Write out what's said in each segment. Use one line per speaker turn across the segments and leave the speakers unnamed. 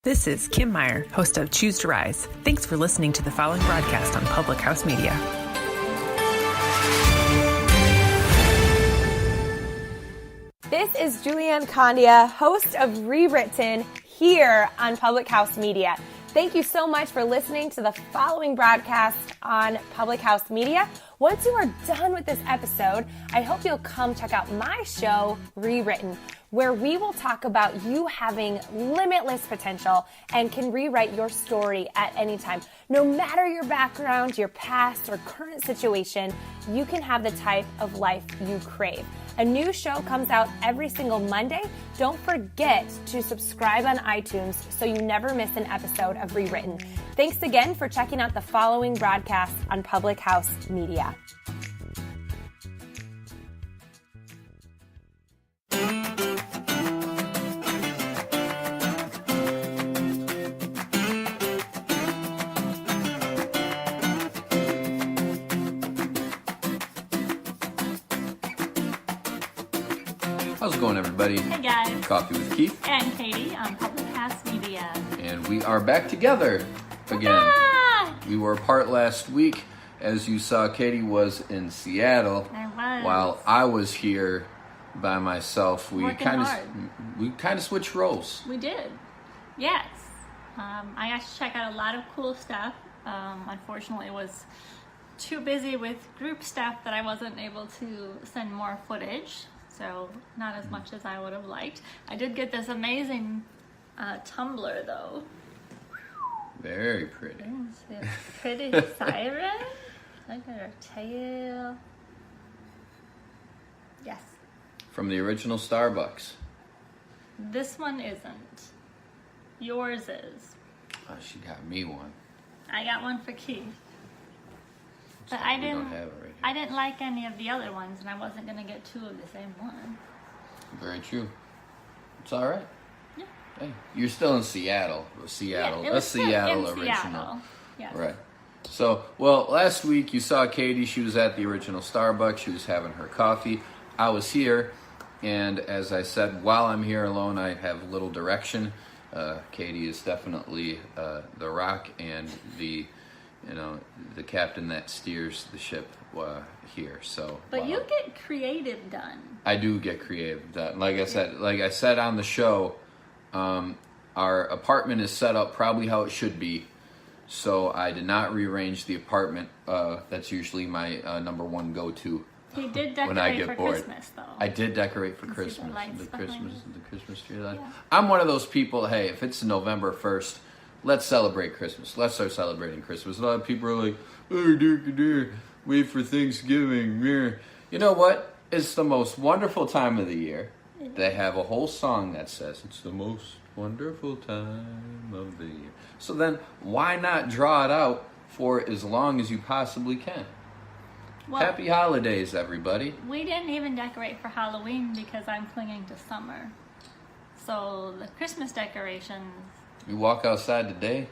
This is Kim Meyer, host of Choose to Rise. Thanks for listening to the following broadcast on Public House Media.
This is Julianne Condia, host of Rewritten, here on Public House Media. Thank you so much for listening to the following broadcast on Public House Media. Once you are done with this episode, I hope you'll come check out my show, Rewritten, where we will talk about you having limitless potential and can rewrite your story at any time. No matter your background, your past, or current situation, you can have the type of life you crave. A new show comes out every single Monday. Don't forget to subscribe on iTunes so you never miss an episode of Rewritten. Thanks again for checking out the following broadcast on Public House Media.
How's it going, everybody?
Hey guys.
Coffee with Keith
And Katie on Public House Media.
and we are back together again.
Ah!
We were apart last week. As you saw, Katie was in Seattle
I was.
while I was here by myself. We
Working
kind
hard.
of switched roles.
We did. Yes. I got to check out a lot of cool stuff. Unfortunately, it was too busy with group stuff that I wasn't able to send more footage. So not as much as I would have liked. I did get this amazing tumbler though.
Very pretty.
It's a pretty siren. Look at her tail. Yes.
From the original Starbucks.
This one isn't. Yours is.
Oh, she got me one.
I got one for Keith. But
We don't have it right here.
I didn't like any of the other ones, and I wasn't gonna get two of the same one.
Very true. It's all right.
Yeah.
Hey, you're still in Seattle. Seattle.
Yeah, it
A
was still
Seattle
in
original.
Seattle. Yes.
Right. So, well, last week you saw Katie. She was at the original Starbucks. She was having her coffee. I was here, and as I said, while I'm here alone, I have little direction. Katie is definitely the rock and the captain that steers the ship here. So,
But
wow.
you get creative done.
I do get creative. Like I said on the show, our apartment is set up probably how it should be. So I did not rearrange the apartment. That's usually my number one go-to.
You did
When I
decorate
get
for
bored.
Christmas, though.
I did decorate for
see the
Christmas.
lights
The
behind
Christmas,
you.
the Christmas tree lights.
Yeah.
I'm one of those people. Hey, if it's November 1st, let's celebrate Christmas. Let's start celebrating Christmas. A lot of people are like, "Oh, dear, wait for Thanksgiving." Yeah. You know what? It's the most wonderful time of the year. They have a whole song that says it's the most wonderful time of the year. So then, why not draw it out for as long as you possibly can?
Well,
Happy holidays, everybody.
we didn't even decorate for Halloween because I'm clinging to summer. So the Christmas decorations,
You walk outside today,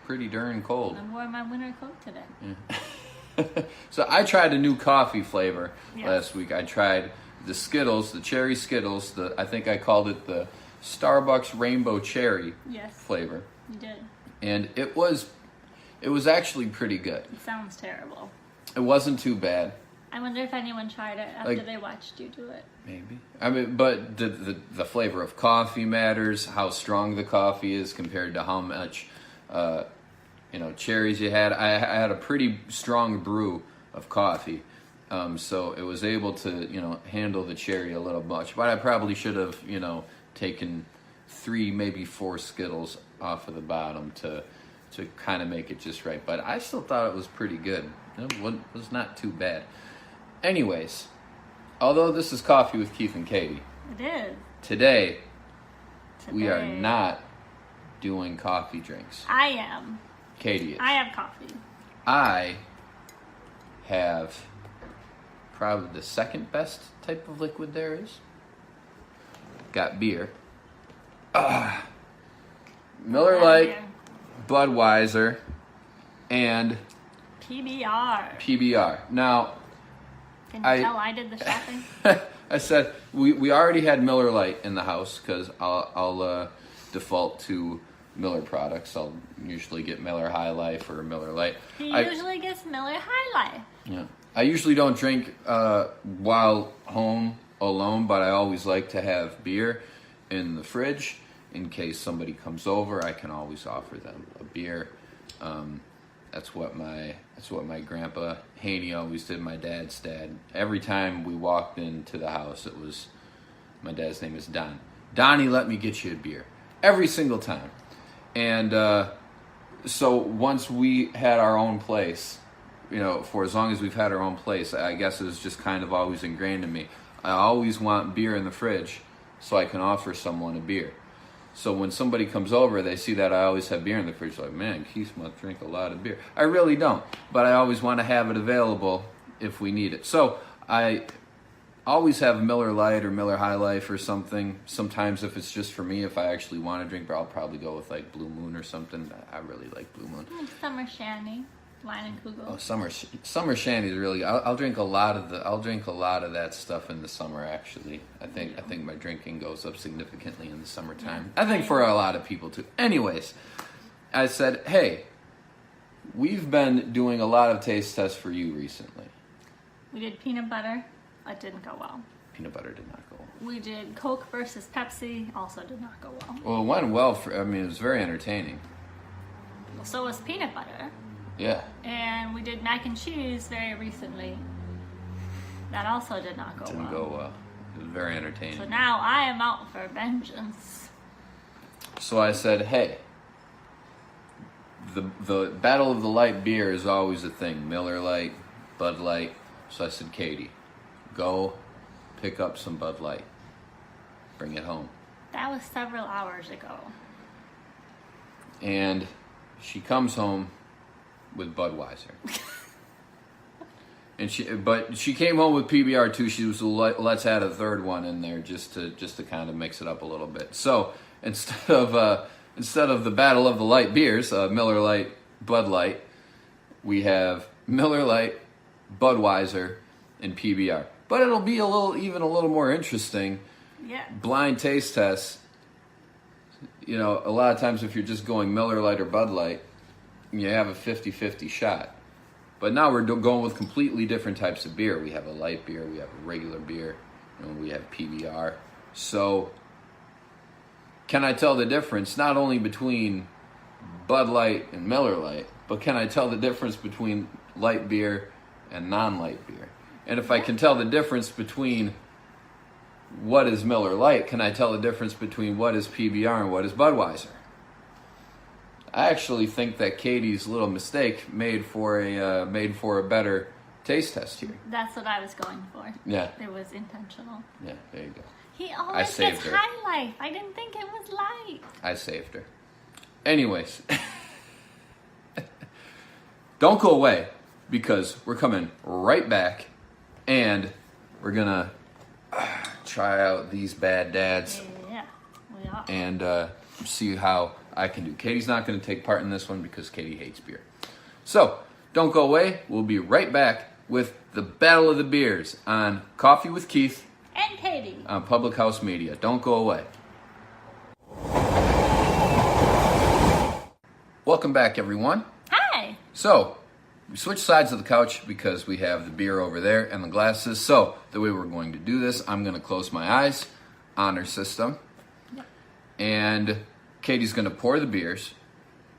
pretty darn cold.
I wore my winter coat today.
So I tried a new coffee flavor
Yes.
last week. I tried the Skittles, the cherry Skittles. I think I called it the Starbucks Rainbow Cherry
Yes,
flavor,
you did.
and it was actually pretty good.
It sounds terrible.
It wasn't too bad,
I wonder if anyone tried it after
Like-
they watched you do it.
maybe. I mean, but the flavor of coffee matters. How strong the coffee is compared to how much cherries you had. I had a pretty strong brew of coffee. So it was able to, handle the cherry a little much. But I probably should have, taken 3, maybe 4 Skittles off of the bottom to kind of make it just right. But I still thought it was pretty good. It was not too bad. Anyways, although this is Coffee with Keith and Katie,
It is.
today we are
Today.
not doing coffee drinks.
I am.
Katie is.
I have coffee.
I have probably the second best type of liquid there is. Got beer. Miller Lite, Budweiser, and
PBR.
PBR. Now,
Can you
I-
tell I did the shopping?
I said we already had Miller Lite in the house because I'll default to Miller products. I'll usually get Miller High Life or Miller Lite.
He usually gets Miller High Life.
Yeah. I usually don't drink while home alone, but I always like to have beer in the fridge in case somebody comes over. I can always offer them a beer. That's what my grandpa Haney always did. My dad's dad. Every time we walked into the house, it was, my dad's name is Don. Donnie, let me get you a beer. Every single time. And so once we had our own place, for as long as we've had our own place, I guess it was just kind of always ingrained in me. I always want beer in the fridge so I can offer someone a beer. So when somebody comes over, they see that I always have beer in the fridge. Like, man, Keith must drink a lot of beer. I really don't, but I always want to have it available if we need it. So I always have Miller Lite or Miller High Life or something. Sometimes if it's just for me, if I actually want to drink, I'll probably go with like Blue Moon or something. I really like Blue Moon.
Summer Shandy, Wine and Kugel.
Oh, summer shandy is really. I'll drink a lot of that stuff in the summer. Actually, I think my drinking goes up significantly in the summertime. I think for a lot of people too. Anyways, I said, hey, we've been doing a lot of taste tests for you recently.
We did peanut butter. It didn't go well.
Peanut butter did not go well.
We did Coke versus Pepsi. Also did not go well.
Well, it went well. It was very entertaining.
So was peanut butter.
Yeah.
And we did mac and cheese very recently. That also did not go well.
Didn't go well. It was very entertaining.
So now I am out for vengeance.
So I said, hey, the Battle of the Light beer is always a thing. Miller Lite, Bud Light. So I said, Katie, go pick up some Bud Light. Bring it home. That
was several hours ago.
And she comes home with Budweiser. And she came home with PBR too. She was let's add a third one in there just to kind of mix it up a little bit. So instead of the Battle of the Light beers, Miller Lite, Bud Light, we have Miller Lite, Budweiser, and PBR. But it'll be a little more interesting.
Yeah. Blind
taste tests. A lot of times if you're just going Miller Lite or Bud Light, you have a 50-50 shot. But now we're going with completely different types of beer. We have a light beer, we have a regular beer, we have PBR. So can I tell the difference not only between Bud Light and Miller Lite, but can I tell the difference between light beer and non-light beer? And if I can tell the difference between what is Miller Lite, can I tell the difference between what is PBR and what is Budweiser? I actually think that Katie's little mistake made for a better taste test here.
That's what I was going for.
Yeah.
It was intentional.
Yeah, there you go.
He always gets High Life. I didn't think it was light.
I saved her. Anyways. Don't go away, because we're coming right back, and we're going to try out these bad dads.
Yeah, we are.
And see how I can do. Katie's not going to take part in this one because Katie hates beer. So, don't go away. We'll be right back with the Battle of the Beers on Coffee with Keith
and Katie
on Public House Media. Don't go away. Welcome back, everyone.
Hi.
So, we switched sides of the couch because we have the beer over there and the glasses. So, the way we're going to do this, I'm going to close my eyes, honor system, and Katie's going to pour the beers.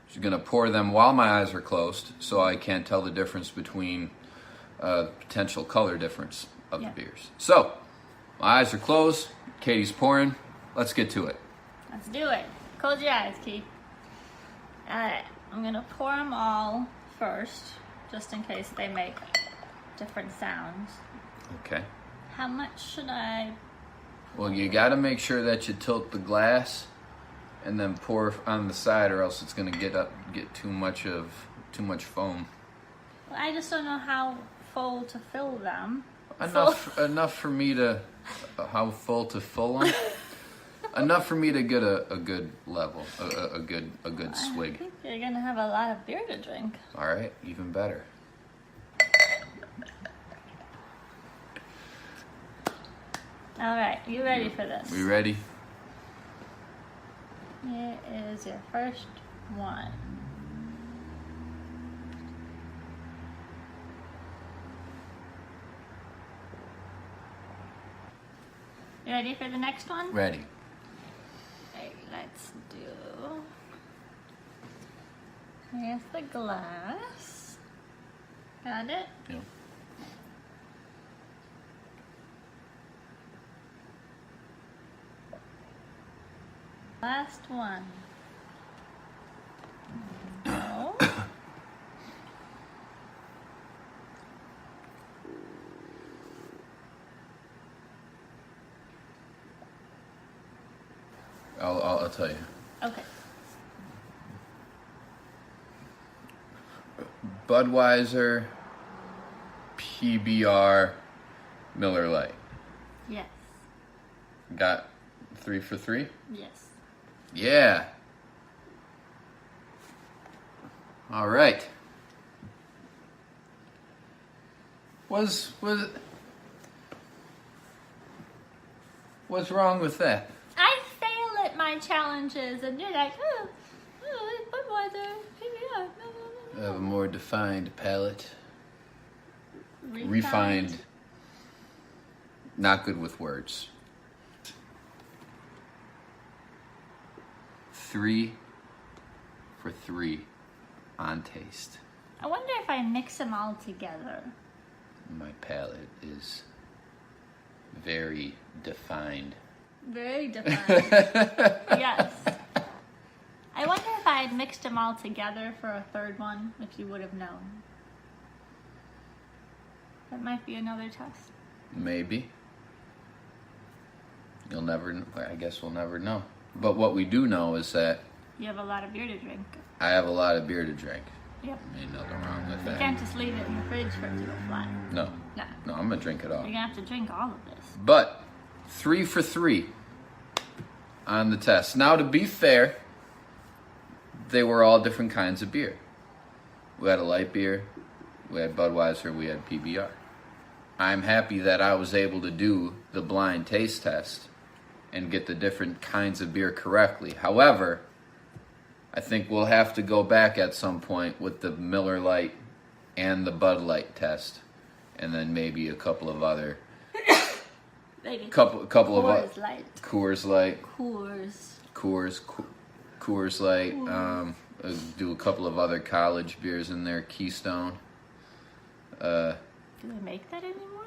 She's going to pour them while my eyes are closed so I can't tell the difference between potential color difference of the beers. So, my eyes are closed. Katie's pouring. Let's get to it.
Let's do it. Close your eyes, Keith. Alright, I'm going to pour them all first, just in case they make different sounds.
Okay.
How much should I?
Well, you got to make sure that you tilt the glass and then pour on the side, or else it's going to get too much foam.
Well, I just don't know how full to fill them.
Enough for me to how full to fill them. Enough for me to get a good level, a good swig.
I think you're gonna have a lot of beer to drink.
All right, even better.
All right, you ready for this?
We ready?
Here is your first one. You ready for the next one?
Ready.
Okay, let's do. Here's the glass. Got it?
Yeah.
Last one. No.
I'll tell you.
Okay.
Budweiser, PBR, Miller Lite.
Yes.
Got 3 for 3?
Yes.
Yeah. All right. What's wrong with that?
I fail at my challenges, and you're like, oh, Budweiser, PBR.
I have a more defined palate.
Refined.
Refined. Not good with words. 3 for 3 on taste.
I wonder if I mix them all together.
My palate is very defined.
Very defined. Yes. I wonder if I had mixed them all together for a third one, if you would have known. That might be another test.
Maybe. You'll never, I guess we'll never know. But what we do know is that
You have a lot of beer to drink.
I have a lot of beer to drink.
Yep.
Ain't nothing wrong with
You
that.
can't just leave it in the fridge for it to go flat.
No.
No.
No, I'm going to drink it all.
You're gonna have to drink all of this.
But 3 for 3 on the test. Now, to be fair, they were all different kinds of beer. We had a light beer, we had Budweiser, we had PBR. I'm happy that I was able to do the blind taste test and get the different kinds of beer correctly. However, I think we'll have to go back at some point with the Miller Lite and the Bud Light test, and then maybe a couple of other
Maybe
couple of
Coors Light.
Coors Light, Coors Light. Do a couple of other college beers in there. Keystone.
Do they make that anymore?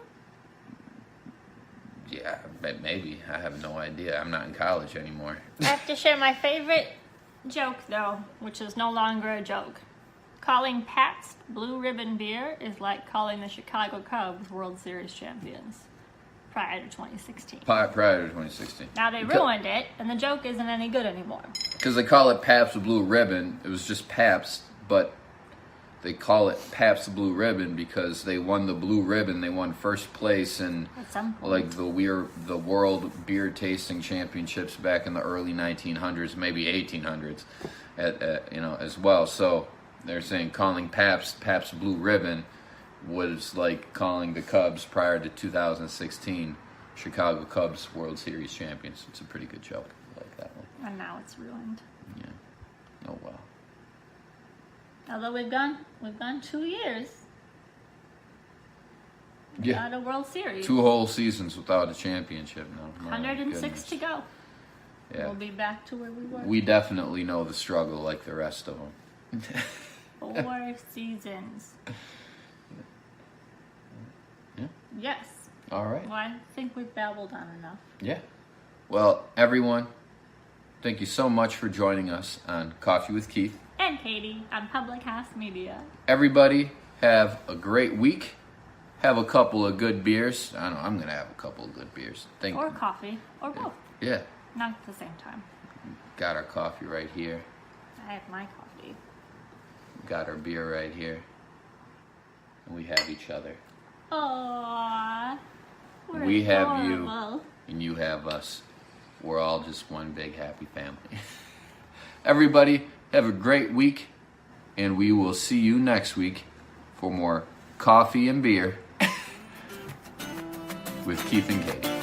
Yeah, maybe. I have no idea. I'm not in college anymore.
I have to share my favorite joke, though, which is no longer a joke. Calling Pabst Blue Ribbon beer is like calling the Chicago Cubs World Series champions prior to 2016.
Prior to 2016.
Now they ruined it, and the joke isn't any good anymore.
Because they call it Pabst Blue Ribbon. It was just Pabst, but they call it Pabst Blue Ribbon because they won the Blue Ribbon. They won first place in
At some point.
like the World Beer Tasting Championships back in the early 1900s, maybe 1800s, as well. So they're saying calling Pabst Blue Ribbon was like calling the Cubs prior to 2016 Chicago Cubs World Series champions. It's a pretty good joke. I like that one.
And now it's ruined.
Yeah. Oh well.
Although we've gone 2 years
Yeah.
without a World Series.
2 whole seasons without a championship now. My
106
goodness.
to go.
Yeah.
We'll be back to where we were.
We definitely know the struggle like the rest of them.
4 seasons.
Yeah.
Yes.
All right.
Well, I think we've babbled on enough.
Yeah. Well, everyone, thank you so much for joining us on Coffee with Keith.
And Katie on Public House Media.
Everybody, have a great week. Have a couple of good beers. I know I'm going to have a couple of good beers.
Or coffee. Or both.
Yeah.
Not at the same time.
Got our coffee right here.
I have my coffee.
Got our beer right here. And we have each other.
Aww. We're
We have
adorable.
you, and you have us. We're all just one big happy family. Everybody, have a great week, and we will see you next week for more coffee and beer with Keith and Katie.